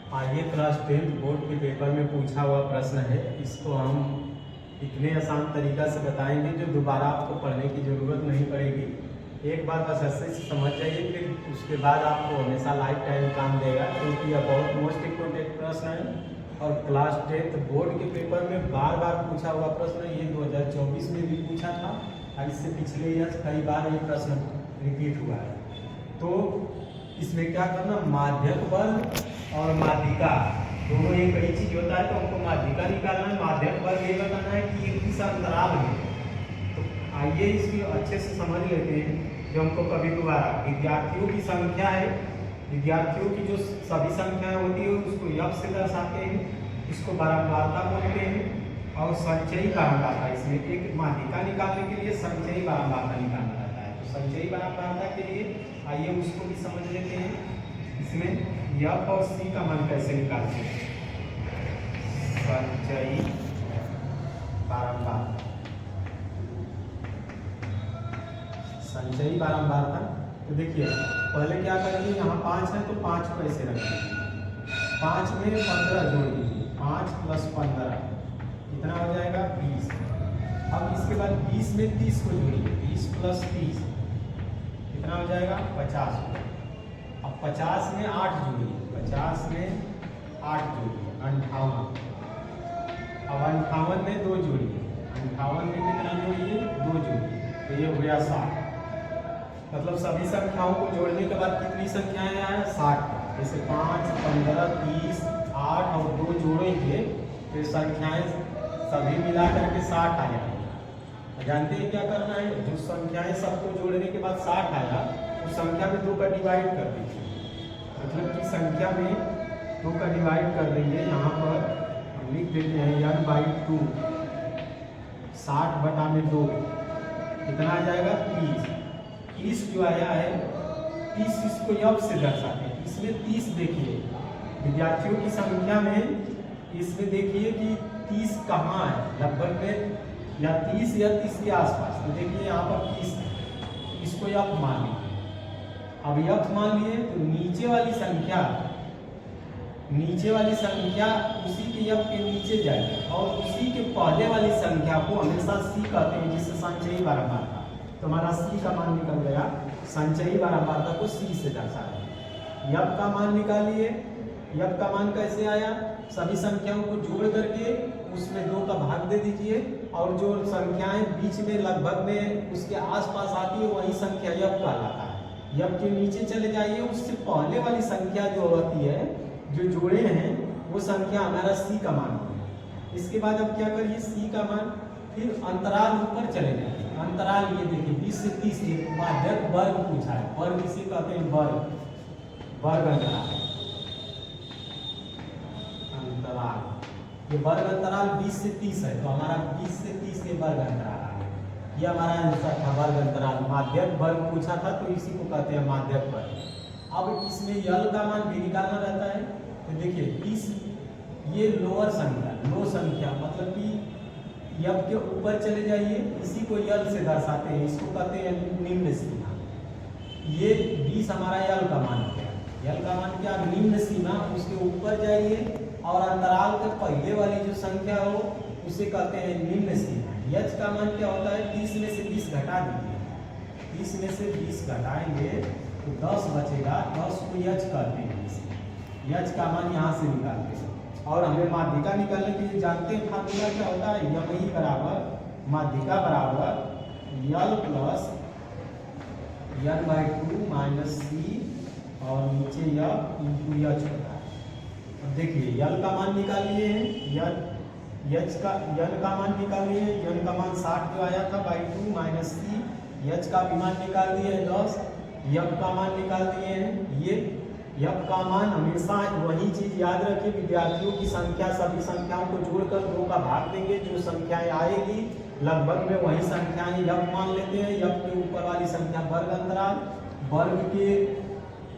आइए class 10 board के paper में पूछा हुआ प्रश्न है। इसको हम इतने आसान तरीका से बताएंगे जो दोबारा आपको पढ़ने की ज़रूरत नहीं पड़ेगी। एक बार बस ऐसे से समझ जाइए, फिर उसके बाद आपको हमेशा लाइफ टाइम काम देगा, क्योंकि यह बहुत मोस्ट इम्पोर्टेंट प्रश्न है और क्लास 10 बोर्ड के पेपर में बार बार पूछा हुआ प्रश्न है। ये 2024 में भी पूछा था और इससे पिछले ईयर कई बार ये प्रश्न रिपीट हुआ है। तो इसमें क्या करना, माध्यक बल और माध्यिका दोनों एक ही चीज होता है, तो हमको माध्यिका निकालना है। माध्यक बल ये बताना है कि ये किस अंतराल में। तो आइए इसको अच्छे से समझ लेते हैं। जो हमको कभी दोबारा विद्यार्थियों की संख्या है, विद्यार्थियों की जो सभी संख्याएं होती है उसको यफ से दर्शाते हैं, इसको बारंबारता बोलते हैं और संचयी बारंबारता। इसमें एक माध्यिका निकालने के लिए संचयी बारंबारता निकालना रहता है। तो संचयी बारंबारता के लिए आइए उसको भी समझ लेते हैं। इसमें यफ और सी का मान कैसे निकालते हैं। संचयी बारंबारता, संचयी बारंबारता। तो देखिए पहले क्या करेंगे, यहाँ 5 है तो 5 को ऐसे रखेंगे, 5 में 15 जोड़ दीजिए, 5 + 15 कितना हो जाएगा 20। अब इसके बाद 20 में 30 को जोड़िए, 20 + 30 कितना हो जाएगा 50। अब 50 में 8 जोड़िए, 50 में 8 जोड़िए 58। अब 58 में 2 जोड़िए, 58 में कितना जोड़िए 2 जोड़िए, तो ये हो गया 60। मतलब सभी संख्याओं को जोड़ने के बाद कितनी संख्याएं आए 60। जैसे 5, 15, 30, 8 और 2 जोड़ेंगे तो संख्याएं सभी मिला करके 60 आ जाएंगी। जानते हैं क्या करना है, जो संख्याएं सबको जोड़ने के बाद 60 आया उस संख्या में 2 का डिवाइड कर दीजिए। मतलब कि संख्या में 2 का डिवाइड कर देंगे। यहाँ पर हम लिख देते हैं n/2, 60/2 कितना आ जाएगा 30। 30 जो आया है 30 इसको यफ से दर्शाते हैं। इसमें 30 देखिए विद्यार्थियों की संख्या में, इसमें देखिए कि 30 कहाँ है, लगभग में या 30 या 30 के आसपास। तो देखिए यहाँ पर 30, इसको यफ मान लीजिए। अब यफ मान लिए तो नीचे वाली संख्या उसी के यफ के नीचे जाएगी और उसी के पहले वाली संख्या को हमेशा सी कहते हैं, जिससे संचयी बारंबारता। तो हमारा सी का मान निकल गया, संचयी बारंबारता को सी से दर्शाया। यफ का मान निकालिए। यफ का मान कैसे आया, सभी संख्याओं को जोड़ करके उसमें 2 का भाग दे दीजिए और जो संख्याएं बीच में लगभग में उसके आसपास आती है वही संख्या यफ कहलाता है। यफ के नीचे चले जाइए, उससे पहले वाली संख्या जो होती है जो जोड़े हैं वो संख्या हमारा सी का मान होगा। इसके बाद अब क्या करिए, सी का मान, फिर अंतराल ऊपर चले जाइए। अंतराल ये देखिए 20 से 30 माध्यक वर्ग पूछा है। वर्ग इसे कहते हैं वर्ग, वर्ग अंतराल। ये वर्ग अंतराल 20 से 30 है, तो हमारा 20 से 30 के वर्ग अंतराल आ गया। ये हमारा आंसर था, वर्ग अंतराल। माध्यक वर्ग पूछा था तो इसी को कहते हैं माध्यक वर्ग। अब इसमें यल का मान भी निकालना रहता है। तो देखिए 30 ये लोअर संख्या, लो संख्या, मतलब कि यफ के ऊपर चले जाइए, इसी को यल से दर्शाते हैं, इसको कहते हैं निम्न सीमा। ये 20 हमारा यल का मान हो गया। यल का मान क्या, निम्न सीमा। उसके ऊपर जाइए और अंतराल के पहले वाली जो संख्या हो उसे कहते हैं निम्न सीमा। यच का मान क्या होता है, 30 में से 20 घटा दीजिए, 30 में से 20 घटाएंगे तो 10 बचेगा, 10 को यच कहते हैं। यच का मान यहाँ से निकालते हैं। और हमें माध्यिका निकालने के लिए जानते हैं फार्मूला क्या होता है, यही बराबर माध्यिका बराबर यल प्लस n/2 - सी और नीचे यफ इंटू यच होता है। अब देखिए यल का मान निकालिए, यच का यन का मान निकालिए। यन का मान 60 जो आया था /2 - सी। यच का भी मान निकाल दिए 10। यफ का मान निकाल दिए हैं। ये यफ का मान हमेशा वही चीज याद रखिए, विद्यार्थियों की संख्या सभी संख्याओं को जोड़कर 2 का भाग देंगे, जो संख्याएं आएगी लगभग में वही संख्याएं यफ मान लेते हैं। यफ के ऊपर वाली संख्या वर्ग अंतराल, वर्ग के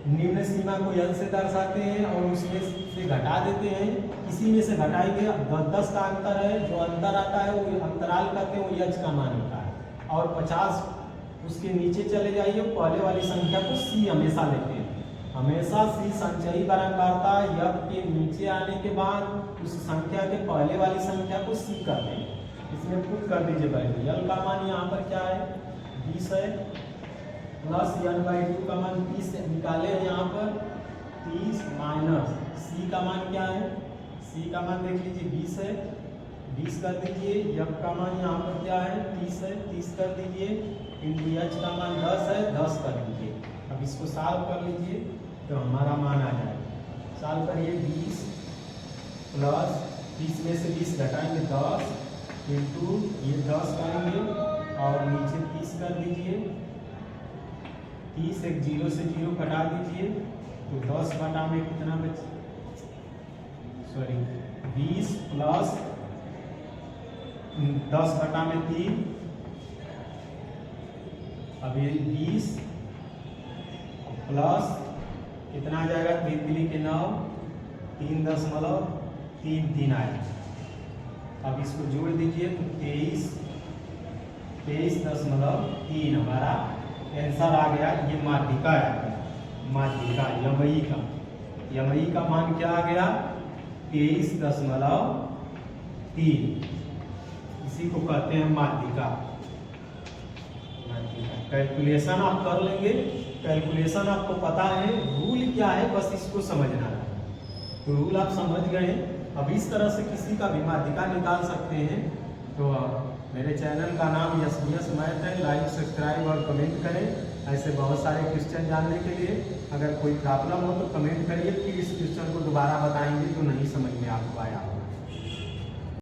निम्न सीमा को यल से दर्शाते हैं और उसमें से घटा देते हैं। किसी में से घटाएंगे 10 का अंतर है, जो अंतर आता है वो अंतराल कहते हैं, वो यच का मान होता है। और 50 उसके नीचे चले जाइए, पहले वाली संख्या को सी हमेशा लेते हैं। हमेशा सी संचयी बारंबारता यक के नीचे आने के बाद उस संख्या के पहले वाली संख्या को सी कर दें। इसमें पुट कर दीजिए पहले। यल का मान यहाँ पर क्या है 20 है, प्लस n/2 का मान 30 निकाले हैं यहाँ पर 30 माइनस सी का मान क्या है, सी का मान देख लीजिए 20 है, 20 कर दीजिए। यक का मान यहाँ पर क्या है 30 है, 30 कर दीजिए। इंटू एच का मान 10 है, 10 कर दीजिए। अब इसको सॉल्व कर लीजिए तो हमारा मान आ जाएगा। सॉल्व करिए 20 प्लस 30 में से 20 घटाएंगे 10 इंटू ये 10 करेंगे और नीचे 30 कर दीजिए। 30 एक 0 से 0 घटा दीजिए तो 10 बटा में कितना बचे, सॉरी 20 प्लस 10 बटा में 3, अब ये 20 प्लस कितना आ जाएगा 3 के 9, 3.33 आएगा। अब इसको जोड़ दीजिए तो 23.3 हमारा आंसर आ गया। ये माध्यिका है, माध्यिका यमई का मान क्या आ गया 23.3। इसी को कहते हैं माध्यिका। कैलकुलेशन आप कर लेंगे, कैलकुलेशन आपको पता है, रूल क्या है बस इसको समझना है। तो रूल आप समझ गए। अब इस तरह से किसी का भी माध्यिका निकाल सकते हैं। तो मेरे चैनल का नाम SBS मैथ है, लाइक सब्सक्राइब और कमेंट करें ऐसे बहुत सारे क्वेश्चन जानने के लिए। अगर कोई प्रॉब्लम हो तो कमेंट करिए, फिर इस क्वेश्चन को दोबारा बताएंगे जो नहीं समझ में आपको आया हो।